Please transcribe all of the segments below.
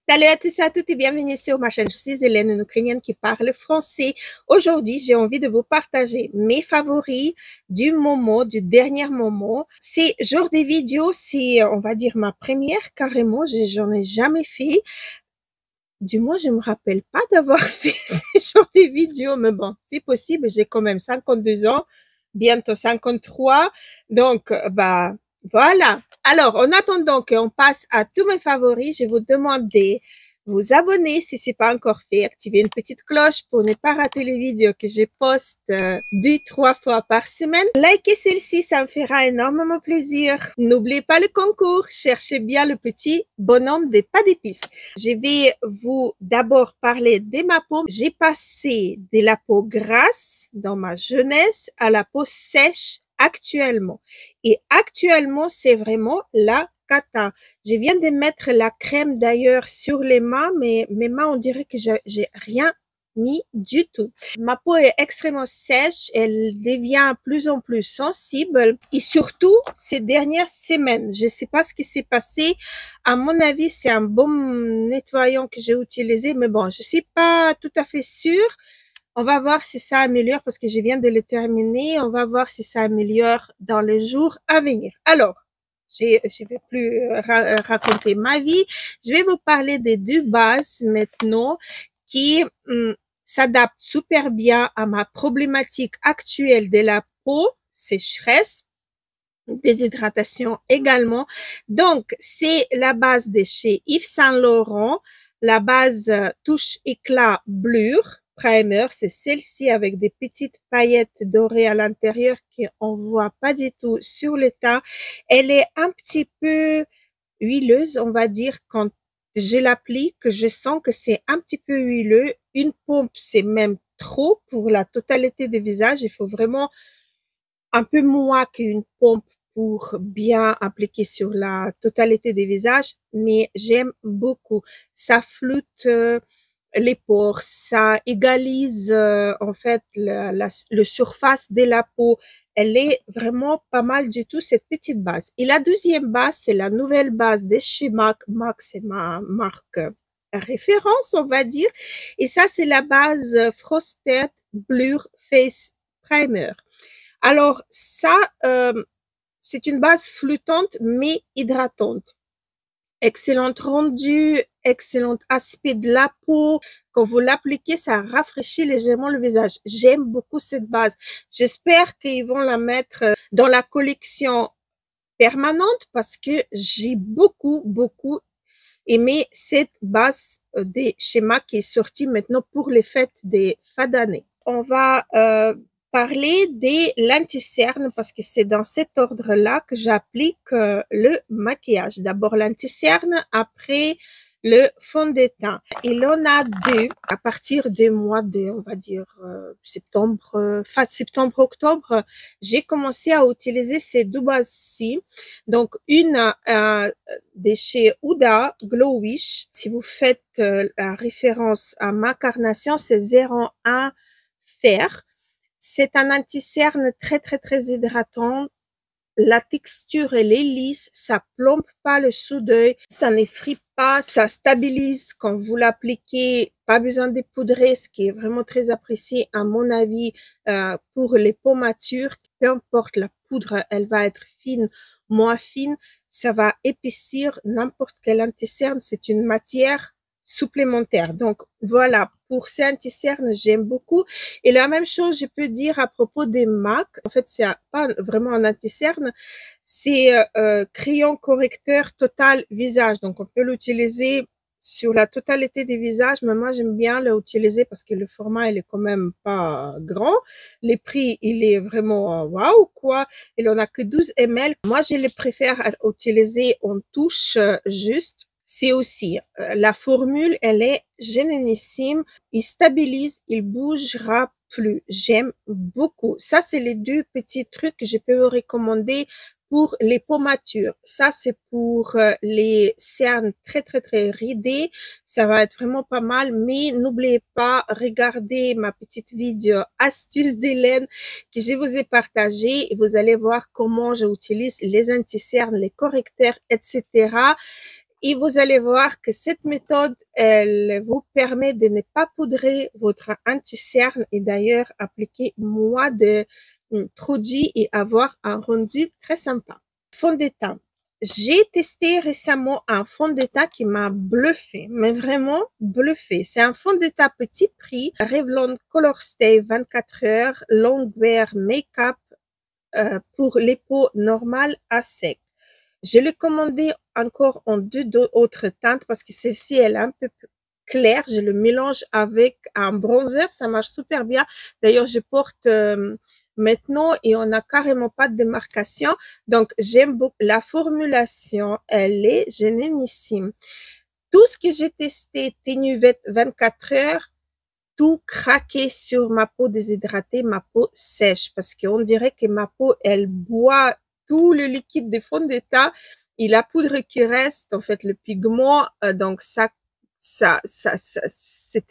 Salut à tous et à toutes et bienvenue sur ma chaîne. Je suis Hélène, une Ukrainienne qui parle français. Aujourd'hui, j'ai envie de vous partager mes favoris du moment, du dernier moment. Ces genres de vidéos, c'est, on va dire, ma première carrément. J'en ai jamais fait. Du moins, je me rappelle pas d'avoir fait ces genres de vidéos, mais bon, c'est possible. J'ai quand même 52 ans, bientôt 53. Donc, voilà. Alors, en attendant qu'on passe à tous mes favoris, je vous demande de vous abonner si c'est pas encore fait, activer une petite cloche pour ne pas rater les vidéos que je poste 2-3 fois par semaine. Likez celle-ci, ça me fera énormément plaisir. N'oubliez pas le concours, cherchez bien le petit bonhomme des pas d'épices. Je vais vous d'abord parler de ma peau. J'ai passé de la peau grasse dans ma jeunesse à la peau sèche actuellement. Et actuellement, c'est vraiment la cata. Je viens de mettre la crème d'ailleurs sur les mains, mais mes mains, on dirait que j'ai rien mis du tout. Ma peau est extrêmement sèche, elle devient plus en plus sensible et surtout ces dernières semaines. Je sais pas ce qui s'est passé. À mon avis, c'est un bon nettoyant que j'ai utilisé, mais bon, je suis pas tout à fait sûre. On va voir si ça améliore parce que je viens de le terminer. On va voir si ça améliore dans les jours à venir. Alors, je vais plus raconter ma vie. Je vais vous parler des deux bases maintenant qui s'adaptent super bien à ma problématique actuelle de la peau, sécheresse, déshydratation également. Donc, c'est la base de chez Yves Saint Laurent, la base touche éclat blur primer, c'est celle-ci avec des petites paillettes dorées à l'intérieur qu'on voit pas du tout sur le teint. Elle est un petit peu huileuse, on va dire, quand je l'applique, je sens que c'est un petit peu huileux. Une pompe, c'est même trop pour la totalité du visage. Il faut vraiment un peu moins qu'une pompe pour bien appliquer sur la totalité des visages, mais j'aime beaucoup. Ça floute les pores, ça égalise en fait le surface de la peau. Elle est vraiment pas mal du tout, cette petite base. Et la deuxième base, c'est la nouvelle base de chez MAC. MAC, c'est ma marque référence, on va dire. Et ça, c'est la base Frosted Blur Face Primer. Alors ça, c'est une base flottante mais hydratante. Excellent rendu, excellent aspect de la peau. Quand vous l'appliquez, ça rafraîchit légèrement le visage. J'aime beaucoup cette base. J'espère qu'ils vont la mettre dans la collection permanente parce que j'ai beaucoup aimé cette base des schémas qui est sortie maintenant pour les fêtes des fins d'année. On va parler des lenticerne parce que c'est dans cet ordre-là que j'applique le maquillage. D'abord lenticerne, après le fond de teint. Il en a deux à partir du mois de, on va dire, septembre, fin septembre, octobre. J'ai commencé à utiliser ces deux bases-ci. Donc, une de chez Huda Glow Wish. Si vous faites la référence à ma carnation, c'est 01 Fer. C'est un anti-cerne très hydratant. La texture, elle est lisse, ça plombe pas le sous-d'œil, ça n'effrite pas, ça stabilise quand vous l'appliquez. Pas besoin de poudrer, ce qui est vraiment très apprécié à mon avis pour les peaux matures. Peu importe la poudre, elle va être fine, moins fine, ça va épaissir n'importe quel anti-cerne. C'est une matière supplémentaire. Donc voilà, pour ces anti-cernes, j'aime beaucoup. Et la même chose, je peux dire à propos des MAC. En fait, c'est pas vraiment un anti-cerne, c'est crayon correcteur total visage. Donc on peut l'utiliser sur la totalité des visages, mais moi j'aime bien l'utiliser parce que le format il est quand même pas grand. Les prix il est vraiment waouh quoi. Il en a que 12 ml. Moi je les préfère utiliser en touche juste. C'est aussi, la formule, elle est génialissime. Il stabilise, il bougera plus. J'aime beaucoup. Ça, c'est les deux petits trucs que je peux vous recommander pour les peaux matures. Ça, c'est pour les cernes très ridées. Ça va être vraiment pas mal. Mais n'oubliez pas, regardez ma petite vidéo astuce d'Hélène que je vous ai partagée. Et vous allez voir comment j'utilise les anti-cernes, les correcteurs, etc. Et vous allez voir que cette méthode, elle vous permet de ne pas poudrer votre anti-cerne et d'ailleurs appliquer moins de produits et avoir un rendu très sympa. Fond de teint. J'ai testé récemment un fond de teint qui m'a bluffé, mais vraiment bluffé. C'est un fond de teint petit prix, Revlon Color Stay 24 heures, Longwear Makeup pour les peaux normales à sec. Je l'ai commandé encore en deux autres teintes parce que celle-ci, elle est un peu claire. Je le mélange avec un bronzer. Ça marche super bien. D'ailleurs, je porte maintenant et on n'a carrément pas de démarcation. Donc, j'aime beaucoup. La formulation, elle est génialissime. Tout ce que j'ai testé, Tenue 24 heures, tout craqué sur ma peau déshydratée, ma peau sèche, parce qu'on dirait que ma peau, elle boit tout le liquide de fond de teint et la poudre qui reste, en fait, le pigment, donc c'était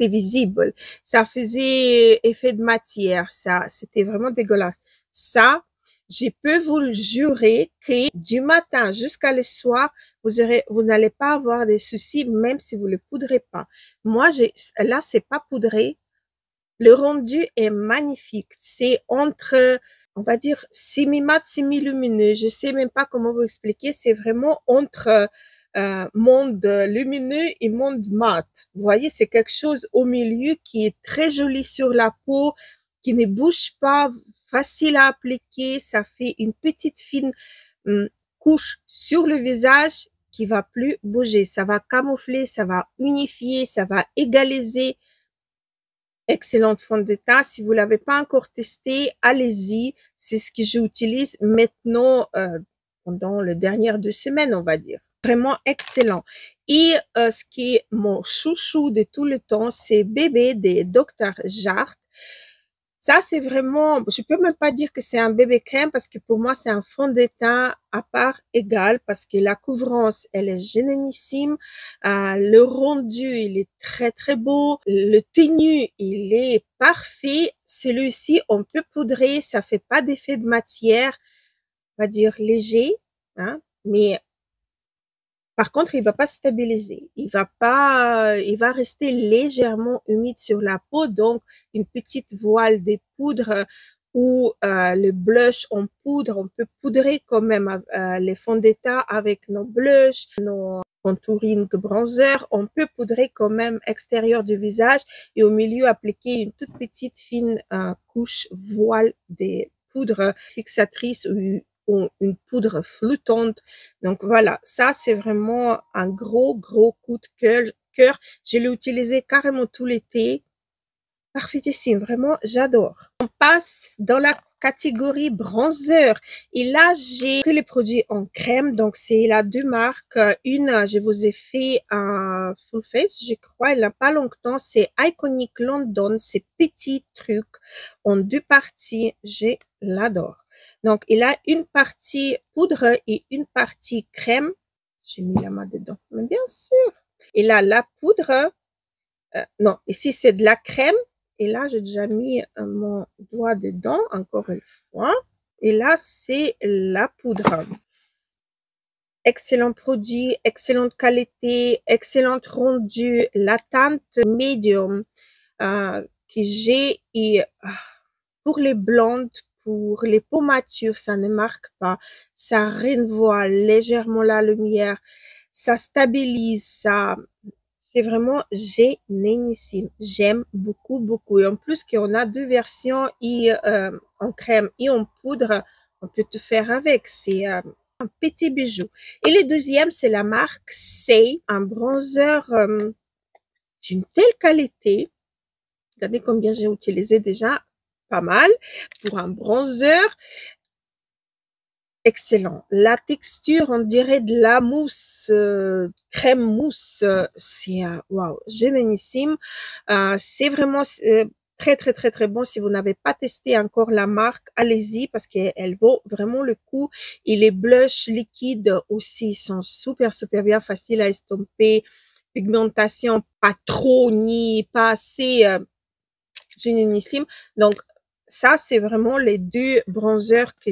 visible. Ça faisait effet de matière, c'était vraiment dégueulasse. Ça, je peux vous le jurer que du matin jusqu'à le soir, vous n'allez pas avoir des soucis, même si vous le poudrez pas. Moi, là, c'est pas poudré. Le rendu est magnifique. C'est entre, on va dire, semi-mat, semi-lumineux. Je sais même pas comment vous expliquer. C'est vraiment entre monde lumineux et monde mat. Vous voyez, c'est quelque chose au milieu qui est très joli sur la peau, qui ne bouge pas, facile à appliquer. Ça fait une petite fine couche sur le visage qui va plus bouger. Ça va camoufler, ça va unifier, ça va égaliser. Excellente fond de teint. Si vous l'avez pas encore testé, allez-y. C'est ce que j'utilise maintenant pendant les dernières 2 semaines, on va dire. Vraiment excellent. Et ce qui est mon chouchou de tout le temps, c'est Bébé des Dr. Jart. Ça, c'est vraiment, je peux même pas dire que c'est un bébé crème parce que pour moi, c'est un fond de teint à part égale parce que la couvrance, elle est génialissime. Le rendu, il est très, très beau. Le tenue, il est parfait. Celui-ci, on peut poudrer, ça fait pas d'effet de matière, on va dire léger, hein, mais par contre, il va pas stabiliser. Il va rester légèrement humide sur la peau. Donc, une petite voile de poudre ou le blush en poudre. On peut poudrer quand même les fonds de teint avec nos blushs, nos contouring bronzer. On peut poudrer quand même extérieur du visage et au milieu appliquer une toute petite fine couche voile de poudre fixatrice ou une poudre flottante. Donc voilà, ça c'est vraiment un gros coup de cœur. Je l'ai utilisé carrément tout l'été. Parfaitissime, vraiment, j'adore. On passe dans la catégorie bronzer. Et là, j'ai que les produits en crème. Donc, c'est la deux marques. Une, je vous ai fait un full face, je crois, il n'y a pas longtemps. C'est Iconic London. C'est petit truc en 2 parties. Je l'adore. Donc, il a une partie poudre et une partie crème. J'ai mis la main dedans, mais bien sûr. Il a la poudre. Non, ici, c'est de la crème. Et là, j'ai déjà mis mon doigt dedans, encore une fois. Et là, c'est la poudre. Excellent produit, excellente qualité, excellente rendu. La teinte médium que j'ai et pour les blondes, pour les peaux matures, ça ne marque pas. Ça renvoie légèrement la lumière. Ça stabilise, c'est vraiment génialissime. J'aime beaucoup. Et en plus qu'on a 2 versions et en crème et en poudre, on peut tout faire avec. C'est un petit bijou. Et le deuxième, c'est la marque Say, un bronzer d'une telle qualité. Regardez combien j'ai utilisé déjà, pas mal, pour un bronzer. Excellent. La texture, on dirait de la mousse, crème mousse. C'est waouh, génialissime. C'est vraiment très bon. Si vous n'avez pas testé encore la marque, allez-y parce qu'elle vaut vraiment le coup. Et les blushs liquides aussi sont super bien, faciles à estomper. Pigmentation pas trop ni pas assez génialissime. Donc ça, c'est vraiment les 2 bronzers que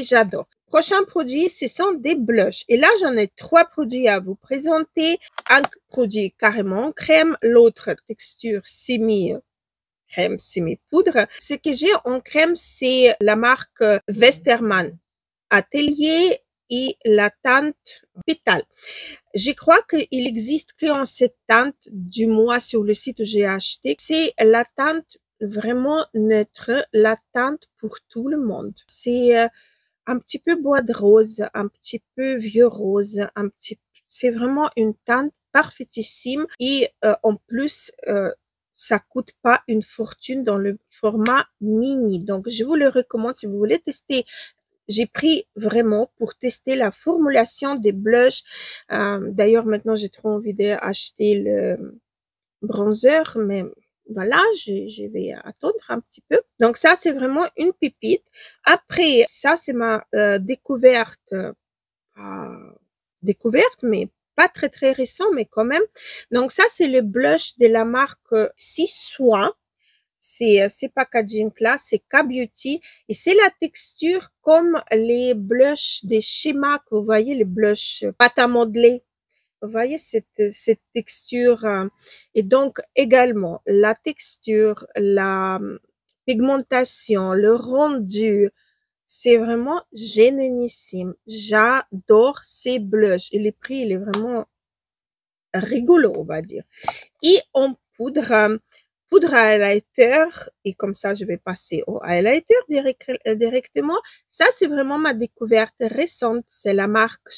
j'adore. Prochain produit, ce sont des blushs. Et là, j'en ai 3 produits à vous présenter. Un produit carrément crème, l'autre texture crème semi-poudre. Ce que j'ai en crème, c'est la marque Westermann Atelier et la teinte Pétale. Je crois qu'il existe qu'en cette teinte, du moins sur le site où j'ai acheté. C'est la teinte vraiment neutre, la teinte pour tout le monde. C'est un petit peu bois de rose, un petit peu vieux rose, c'est vraiment une teinte parfaitissime et en plus, ça coûte pas une fortune dans le format mini. Donc, je vous le recommande si vous voulez tester. J'ai pris vraiment pour tester la formulation des blushs. D'ailleurs, maintenant, j'ai trop envie d'acheter le bronzer, mais voilà, je vais attendre un petit peu. Donc ça, c'est vraiment une pépite. Après, ça, c'est ma découverte, mais pas très très récent, mais quand même. Donc ça, c'est le blush de la marque Six Soin. C'est ces packaging là, c'est K-Beauty et c'est la texture comme les blushs des schémas que vous voyez, les blushs pâte à modeler. Vous voyez cette texture et donc également la texture, la pigmentation, le rendu, c'est vraiment génialissime. J'adore ces blushs et le prix, il est vraiment rigolo, on va dire. Et en poudre à highlighter, et comme ça, je vais passer au highlighter directement. Ça, c'est vraiment ma découverte récente. C'est la marque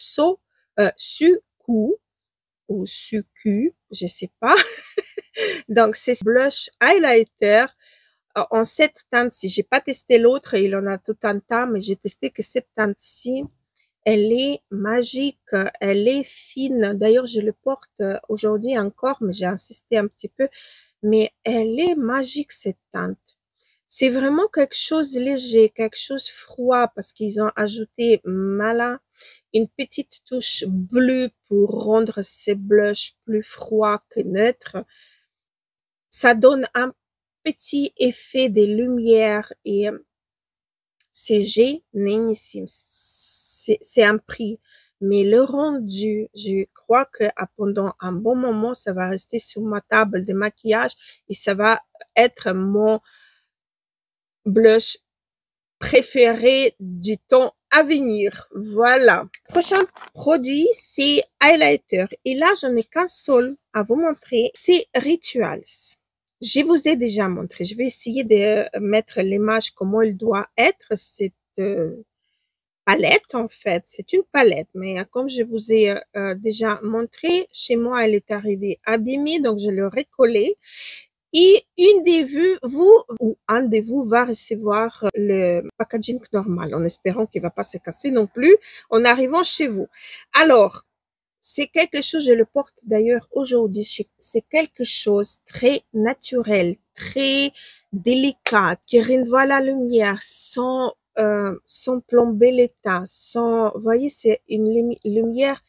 Suku ou Suku, je sais pas. Donc, c'est blush highlighter en cette teinte-ci. J'ai pas testé l'autre, il en a tout un tas, mais j'ai testé que cette teinte-ci. Elle est magique, elle est fine. D'ailleurs, je le porte aujourd'hui encore, mais j'ai insisté un petit peu. Mais elle est magique, cette teinte. C'est vraiment quelque chose de léger, quelque chose de froid, parce qu'ils ont ajouté malin une petite touche bleue pour rendre ces blushs plus froids que neutres. Ça donne un petit effet de lumière et c'est génialissime. C'est un prix. Mais le rendu, je crois que pendant un bon moment, ça va rester sur ma table de maquillage et ça va être mon blush préféré du temps à venir. Voilà. Prochain produit, c'est highlighter. Et là, j'en ai qu'un seul à vous montrer. C'est Rituals. Je vous ai déjà montré. Je vais essayer de mettre l'image comment elle doit être. Cette palette, en fait. C'est une palette. Mais comme je vous ai déjà montré, chez moi, elle est arrivée abîmée. Donc, je l'ai recollée. Et une de vous ou un de vous va recevoir le packaging normal en espérant qu'il ne va pas se casser non plus en arrivant chez vous. Alors, c'est quelque chose, je le porte d'ailleurs aujourd'hui, c'est quelque chose très naturel, très délicat, qui renvoie la lumière sans plomber l'état, sans, vous voyez, c'est une lumière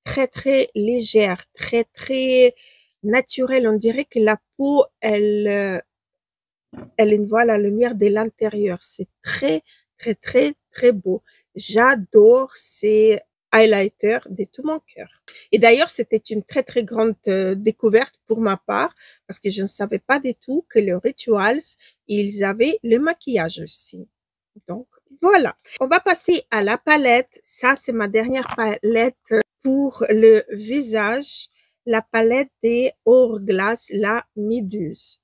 très, très légère, très, très naturelle. On dirait que la peau, elle envoie la lumière de l'intérieur. C'est très, très, très, très beau. J'adore ces highlighters de tout mon cœur. Et d'ailleurs, c'était une très, très grande découverte pour ma part parce que je ne savais pas du tout que les Rituals, ils avaient le maquillage aussi. Donc, voilà. On va passer à la palette. Ça, c'est ma dernière palette pour le visage. La palette des Hourglass, la Méduse.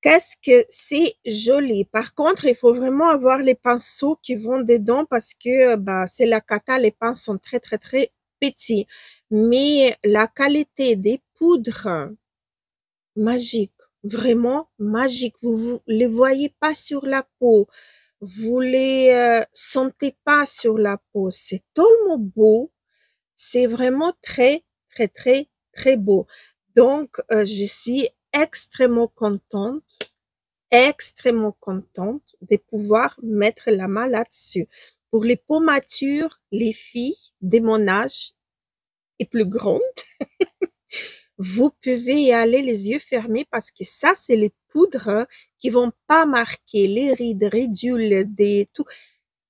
Qu'est-ce que c'est joli. Par contre, il faut vraiment avoir les pinceaux qui vont dedans parce que c'est la cata, les pinceaux sont très, très, très petits. Mais la qualité des poudres, magique, vraiment magique. Vous les voyez pas sur la peau. Vous les sentez pas sur la peau. C'est tellement beau. C'est vraiment très, très, très, très beau. Donc, je suis extrêmement contente de pouvoir mettre la main là-dessus. Pour les peaux matures, les filles de mon âge et plus grandes, vous pouvez y aller les yeux fermés parce que ça, c'est les poudres qui vont pas marquer les rides, ridules, tout.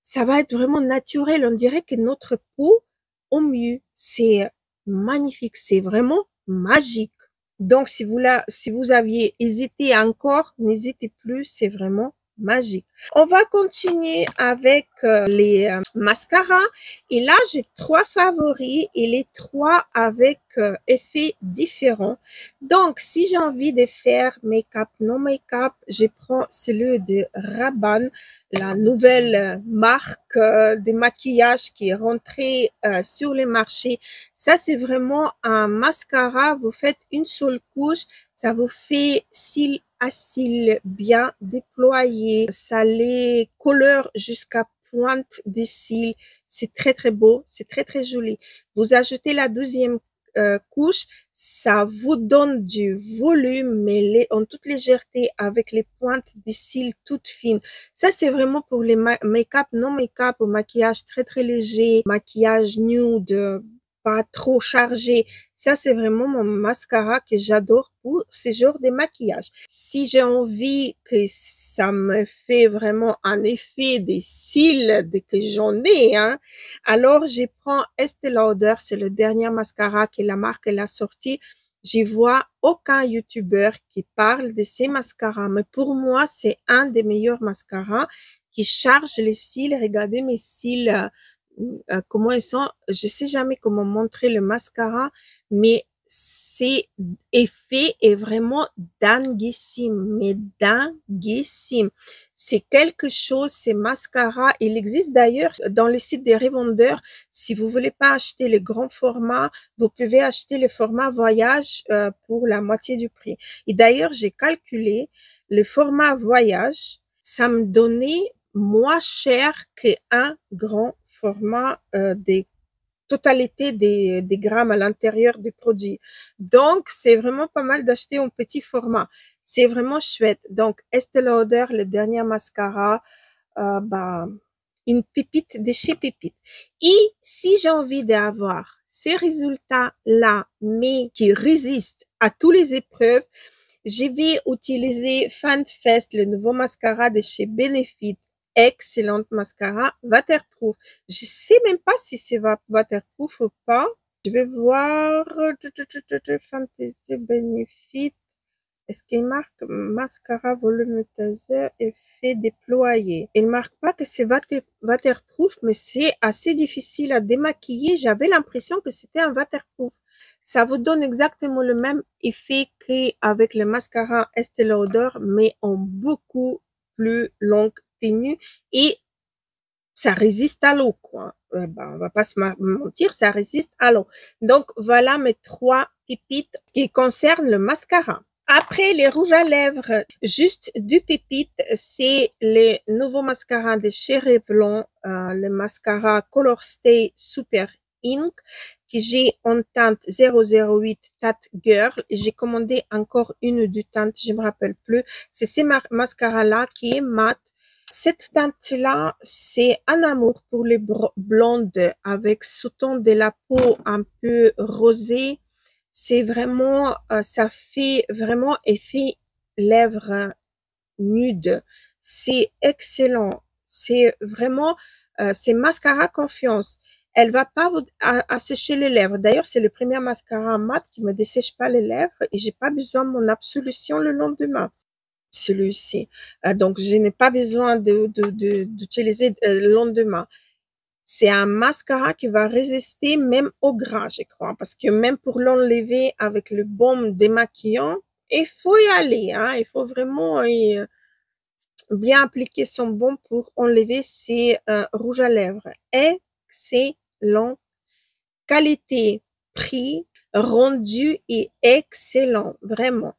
ça va être vraiment naturel. On dirait que notre peau, au mieux, c'est magnifique, c'est vraiment magique. Donc, si vous aviez hésité encore, n'hésitez plus, c'est vraiment magique. On va continuer avec les mascaras. Et là, j'ai trois favoris et les trois avec effets différents. Donc, si j'ai envie de faire make-up, non make-up, je prends celui de Rabanne, la nouvelle marque de maquillage qui est rentrée sur le marché. Ça, c'est vraiment un mascara. Vous faites une seule couche. Ça vous fait cils à cils bien déployés. Ça les colore jusqu'à pointe des cils. C'est très, très beau. C'est très, très joli. Vous ajoutez la deuxième couche, ça vous donne du volume, mais en toute légèreté, avec les pointes des cils toutes fines. Ça, c'est vraiment pour les make-up, non make-up, au maquillage très, très léger, maquillage nude, pas trop chargé. Ça, c'est vraiment mon mascara que j'adore pour ce genre de maquillage. Si j'ai envie que ça me fait vraiment un effet des cils dès que j'en ai, hein, alors je prends Estée Lauder, c'est le dernier mascara que la marque a sorti. Je vois aucun YouTuber qui parle de ces mascaras, mais pour moi, c'est un des meilleurs mascaras qui charge les cils. Regardez mes cils, comment ils sont. Je sais jamais comment montrer le mascara, mais c'est effet est vraiment dinguissime, mais dinguissime. C'est quelque chose, ces mascaras. Il existe d'ailleurs dans le site des revendeurs. Si vous voulez pas acheter le grand format, vous pouvez acheter le format voyage pour la moitié du prix. Et d'ailleurs, j'ai calculé le format voyage, ça me donnait moins cher qu'un grand format des totalité des grammes à l'intérieur du produit. Donc, c'est vraiment pas mal d'acheter en petit format. C'est vraiment chouette. Donc, Estée Lauder, le dernier mascara, bah, une pépite de chez Pépite. Et si j'ai envie d'avoir ces résultats-là, mais qui résistent à toutes les épreuves, je vais utiliser FanFest, le nouveau mascara de chez Benefit. Excellente mascara, waterproof. Je sais même pas si c'est waterproof ou pas. Je vais voir. Fantasy Benefit. Est-ce qu'il marque mascara volumetizer effet déployé? Il marque pas que c'est waterproof, mais c'est assez difficile à démaquiller. J'avais l'impression que c'était un waterproof. Ça vous donne exactement le même effet qu'avec le mascara Estée Lauder, mais en beaucoup plus longue tenue et ça résiste à l'eau, quoi. On va pas se mentir, ça résiste à l'eau. Donc, voilà mes trois pépites qui concernent le mascara. Après, les rouges à lèvres, juste du pépite, c'est le nouveau mascara de chez Revlon, le mascara Color Stay Super Ink, que j'ai en teinte 008 Tat Girl. J'ai commandé encore une du teinte, je me rappelle plus. C'est ce mascara-là qui est mat. Cette teinte-là, c'est un amour pour les blondes avec sous-ton de la peau un peu rosé. C'est vraiment, ça fait vraiment effet lèvres nude. C'est excellent. C'est vraiment, c'est mascara confiance. Elle va pas vous assécher les lèvres. D'ailleurs, c'est le premier mascara mat qui me dessèche pas les lèvres et j'ai pas besoin de mon absolution le lendemain. Celui-ci. Donc, je n'ai pas besoin d'utiliser le lendemain. C'est un mascara qui va résister même au gras, je crois, parce que même pour l'enlever avec le baume démaquillant, il faut y aller, hein. Il faut vraiment bien appliquer son baume pour enlever ces rouges à lèvres. Excellent. Qualité, prix, rendu est excellent, vraiment.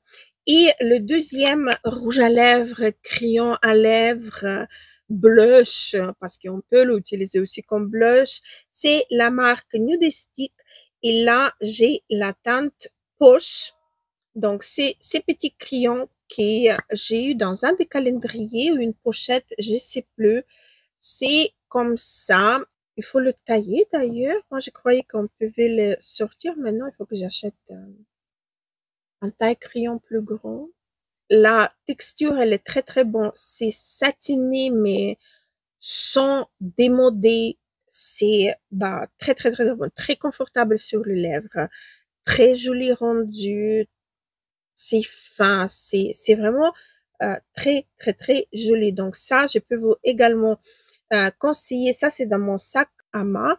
Et le deuxième rouge à lèvres, crayon à lèvres, blush, parce qu'on peut l'utiliser aussi comme blush, c'est la marque Nudistic. Et là, j'ai la teinte poche. Donc, c'est ces petits crayons que j'ai eu dans un des calendriers ou une pochette, je sais plus. C'est comme ça. Il faut le tailler d'ailleurs. Moi, je croyais qu'on pouvait le sortir. Maintenant, il faut que j'achète un taille-crayon plus grand. La texture, elle est très, très bonne. C'est satiné, mais sans démoder. C'est très, très, très bon, très confortable sur les lèvres, très joli rendu, c'est fin, c'est vraiment très, très, très joli. Donc ça, je peux vous également conseiller. Ça, c'est dans mon sac à main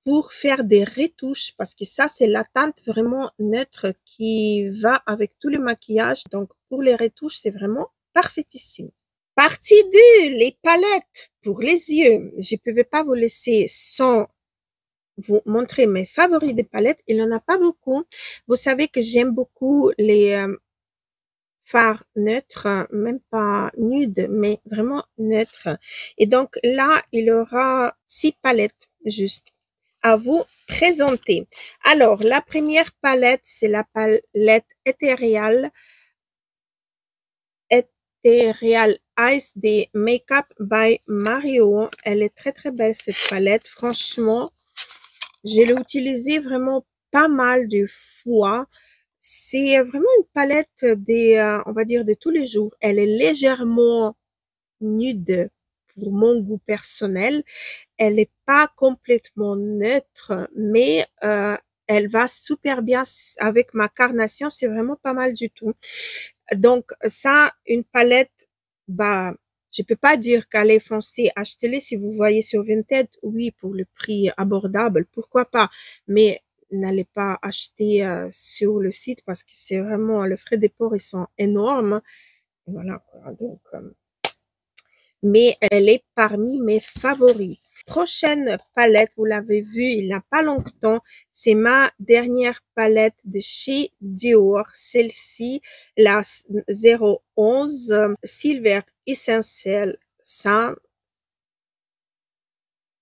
pour faire des retouches parce que ça, c'est la teinte vraiment neutre qui va avec tout le maquillage. Donc, pour les retouches, c'est vraiment parfaitissime. Partie 2, les palettes pour les yeux. Je ne pouvais pas vous laisser sans vous montrer mes favoris des palettes. Il n'y en a pas beaucoup. Vous savez que j'aime beaucoup les fards neutres, même pas nude, mais vraiment neutre. Et donc là, il y aura 6 palettes juste à vous présenter. Alors, la première palette, c'est la palette Ethereal Ice des Makeup by Mario. Elle est très très belle cette palette. Franchement, je l'ai utilisée vraiment pas mal de fois. C'est vraiment une palette on va dire, de tous les jours. Elle est légèrement nude pour mon goût personnel. Elle n'est pas complètement neutre, mais elle va super bien avec ma carnation. C'est vraiment pas mal du tout. Donc ça, une palette, je peux pas dire qu'elle est foncée. Achetez-les si vous voyez sur Vinted. Oui, pour le prix abordable, pourquoi pas. Mais n'allez pas acheter sur le site parce que c'est vraiment, les frais de port, ils sont énormes. Et voilà, quoi. Donc, mais elle est parmi mes favoris. Prochaine palette, vous l'avez vu il n'y a pas longtemps, c'est ma dernière palette de chez Dior. Celle-ci, la 011 Silver Essentiel. Ça,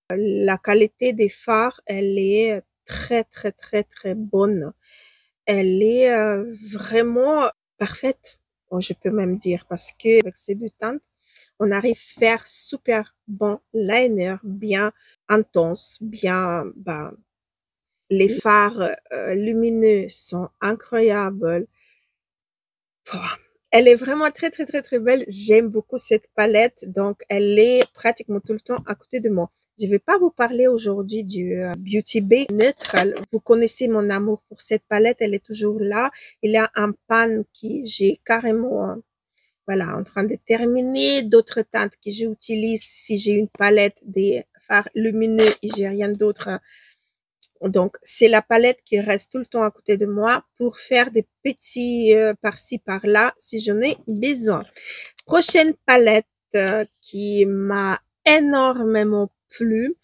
la qualité des fards, elle est très, très, très, très bonne. Elle est vraiment parfaite, je peux même dire, parce que avec ces deux teintes, on arrive à faire super bon liner, bien intense, bien, les fards lumineux sont incroyables. Elle est vraiment très, très, très, très belle. J'aime beaucoup cette palette, donc elle est pratiquement tout le temps à côté de moi. Je vais pas vous parler aujourd'hui du Beauty Bay Neutral. Vous connaissez mon amour pour cette palette, elle est toujours là. Il y a un pan qui j'ai carrément voilà, en train de terminer. D'autres teintes que j'utilise si j'ai une palette des fards lumineux et j'ai rien d'autre. Donc, c'est la palette qui reste tout le temps à côté de moi pour faire des petits par-ci, par-là si j'en ai besoin. Prochaine palette qui m'a énormément plu.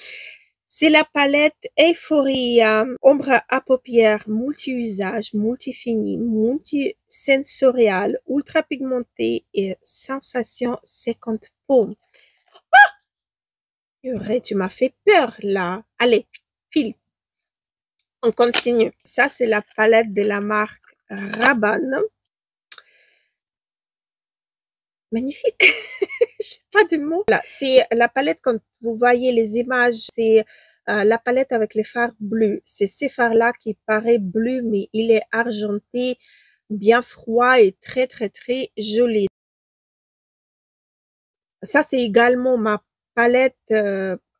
C'est la palette Euphoria, ombre à paupières multi-usage, multi-fini, multi-sensorial, ultra pigmenté et sensation 50 peau. Tu m'as fait peur là. Allez, file. On continue. Ça, c'est la palette de la marque Rabanne. Magnifique. J'ai pas de mots. Là, c'est la palette, quand vous voyez les images, c'est la palette avec les fards bleus. C'est ces fards-là qui paraît bleu, mais il est argenté, bien froid et très, très, très joli. Ça, c'est également ma palette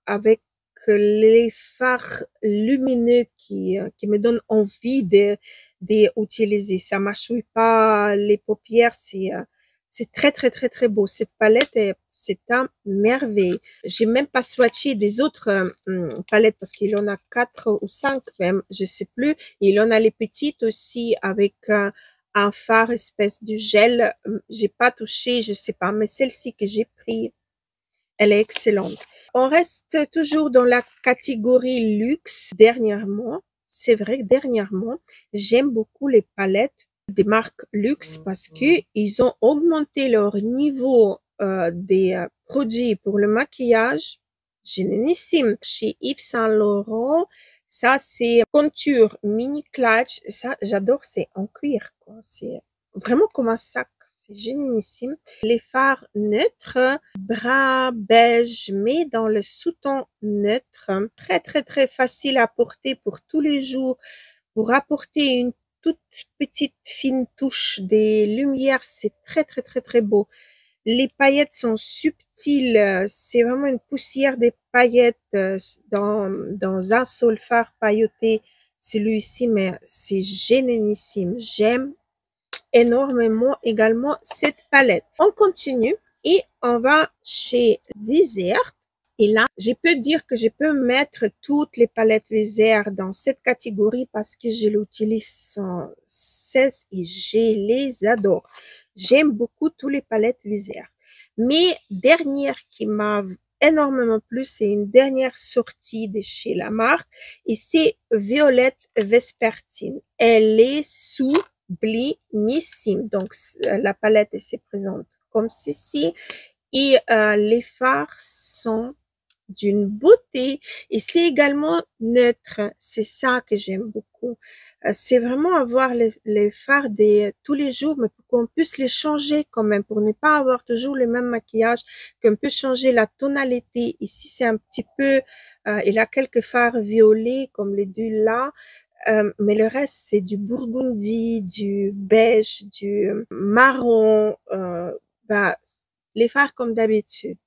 avec les fards lumineux qui me donnent envie d'utiliser. Ça mâchouille pas les paupières, c'est très, très, très, très beau. Cette palette, c'est un merveille. J'ai même pas swatché des autres palettes parce qu'il y en a 4 ou 5 même, je sais plus. Il y en a les petites aussi avec un fard espèce de gel. J'ai pas touché, je sais pas, mais celle-ci que j'ai pris, elle est excellente. On reste toujours dans la catégorie luxe dernièrement. C'est vrai que dernièrement, j'aime beaucoup les palettes des marques luxe parce que ils ont augmenté leur niveau des produits pour le maquillage. Génialissime. Chez Yves Saint Laurent, ça c'est contour mini clutch. Ça, j'adore, c'est en cuir, quoi. C'est vraiment comme un sac. C'est génialissime. Les fards neutres, brun, beige, mais dans le sous-ton neutre. Très, très, très facile à porter pour tous les jours. Pour apporter une toute petite fine touche des lumières, c'est très, très, très, très beau. Les paillettes sont subtiles. C'est vraiment une poussière des paillettes dans un seul fard pailleté. Celui-ci, mais c'est génialissime. J'aime énormément également cette palette. On continue et on va chez Vizert. Et là, je peux dire que je peux mettre toutes les palettes Vizert dans cette catégorie parce que je l'utilise sans cesse et je les adore. J'aime beaucoup toutes les palettes Vizert. Mais dernière qui m'a énormément plu, c'est une dernière sortie de chez la marque et c'est Violette Vespertine. Elle est sublimissime. Donc, la palette elle se présente comme ceci et les fards sont d'une beauté et c'est également neutre. C'est ça que j'aime beaucoup. C'est vraiment avoir les fards des tous les jours, mais pour qu'on puisse les changer quand même, pour ne pas avoir toujours le même maquillage, qu'on peut changer la tonalité. Ici, c'est un petit peu, il a quelques fards violets comme les deux là. Mais le reste, c'est du burgundy, du beige, du marron, bah, les fards comme d'habitude.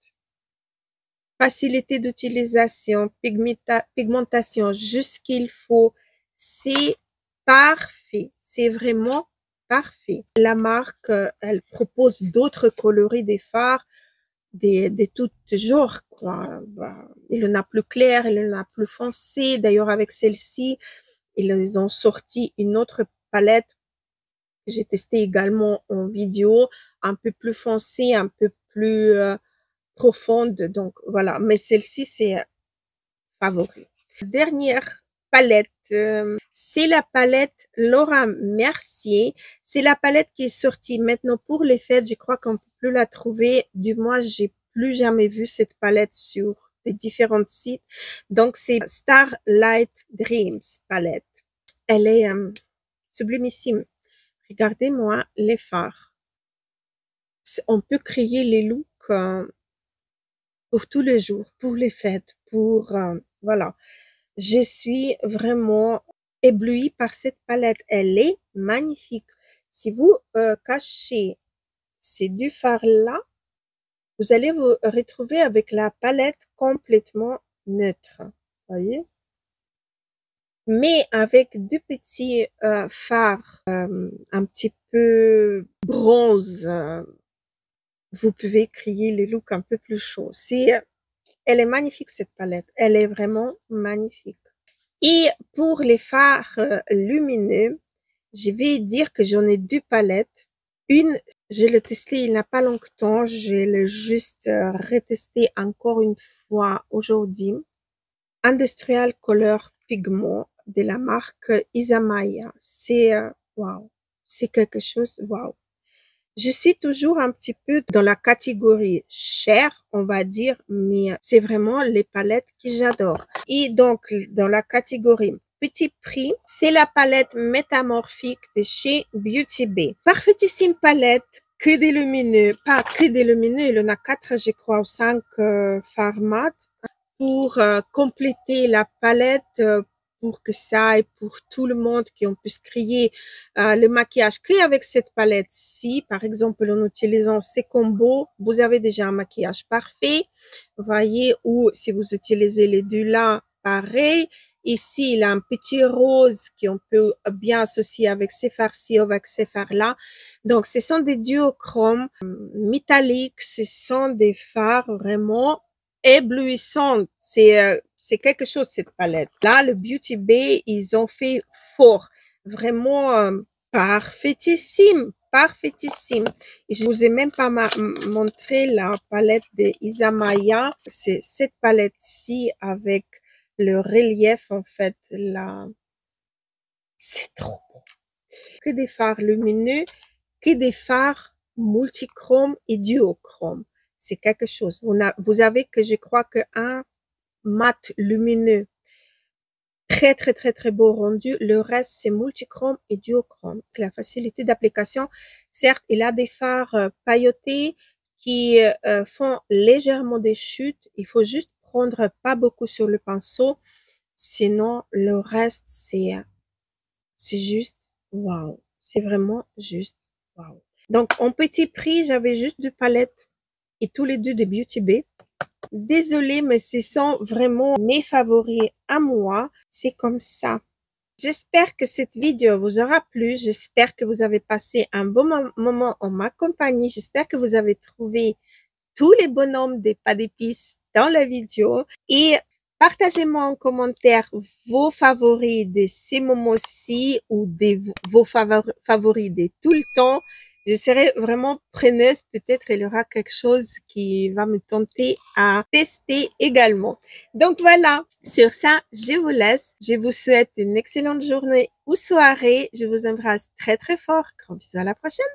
Facilité d'utilisation, pigmentation juste ce qu'il faut. C'est parfait. C'est vraiment parfait. La marque, elle propose d'autres coloris des fards, de tout genre, quoi. Bah, il en a plus clair, il en a plus foncé. D'ailleurs, avec celle-ci, ils ont sorti une autre palette que j'ai testée également en vidéo, un peu plus foncée, un peu plus profonde. Donc voilà, mais celle-ci c'est favori. Dernière palette, c'est la palette Laura Mercier. C'est la palette qui est sortie maintenant pour les fêtes. Je crois qu'on peut plus la trouver. Du moins, j'ai plus jamais vu cette palette sur les différents sites. Donc c'est Starlight Dreams palette. Elle est sublimissime. Regardez-moi les fards. On peut créer les looks pour tous les jours, pour les fêtes, pour voilà. Je suis vraiment éblouie par cette palette. Elle est magnifique. Si vous cachez ces deux fards-là, vous allez vous retrouver avec la palette complètement neutre. Voyez? Mais avec deux petits fards un petit peu bronze, vous pouvez créer les looks un peu plus chauds. Elle est magnifique cette palette. Elle est vraiment magnifique. Et pour les fards lumineux, je vais dire que j'en ai deux palettes. Une, je l'ai testée il n'y a pas longtemps. Je l'ai juste retesté encore une fois aujourd'hui. Industrial Color Pigment de la marque Isamaya. C'est wow, c'est quelque chose wow. Je suis toujours un petit peu dans la catégorie chère, on va dire, mais c'est vraiment les palettes que j'adore. Et donc, dans la catégorie petit prix, c'est la palette métamorphique de chez Beauty Bay. Parfaitissime palette, que des lumineux, pas que des lumineux, il y en a 4, je crois, ou 5 fards mat pour compléter la palette, pour que ça aille pour tout le monde, qu'on puisse créer le maquillage créé avec cette palette-ci. Par exemple, en utilisant ces combos, vous avez déjà un maquillage parfait. Vous voyez, ou si vous utilisez les deux là, pareil. Ici, il a un petit rose qu'on peut bien associer avec ces fards-ci, avec ces fards-là. Donc, ce sont des duochromes métalliques. Ce sont des fards vraiment éblouissante. C'est quelque chose, cette palette. Là, le Beauty Bay, ils ont fait fort. Vraiment parfaitissime. Parfaitissime. Et je vous ai même pas montré la palette de Isamaya. C'est cette palette-ci avec le relief, en fait, là. C'est trop beau. Que des fards lumineux, que des fards multichrome et duochrome. C'est quelque chose. Vous avez que je crois que un mat lumineux très très très très beau rendu. Le reste c'est multichrome et duochrome. La facilité d'application, certes, il a des fards pailletés qui font légèrement des chutes. Il faut juste prendre pas beaucoup sur le pinceau, sinon le reste c'est juste waouh. C'est vraiment juste waouh. Donc, en petit prix, j'avais juste 2 palettes et tous les 2 de Beauty Bay. Désolée, mais ce sont vraiment mes favoris à moi. C'est comme ça. J'espère que cette vidéo vous aura plu. J'espère que vous avez passé un bon moment en ma compagnie. J'espère que vous avez trouvé tous les bonhommes des pas d'épices dans la vidéo. Et partagez-moi en commentaire vos favoris de ces moments-ci ou vos favoris de tout le temps. Je serai vraiment preneuse. Peut-être il y aura quelque chose qui va me tenter à tester également. Donc voilà, sur ça, je vous laisse. Je vous souhaite une excellente journée ou soirée. Je vous embrasse très très fort. Gros bisous, à la prochaine.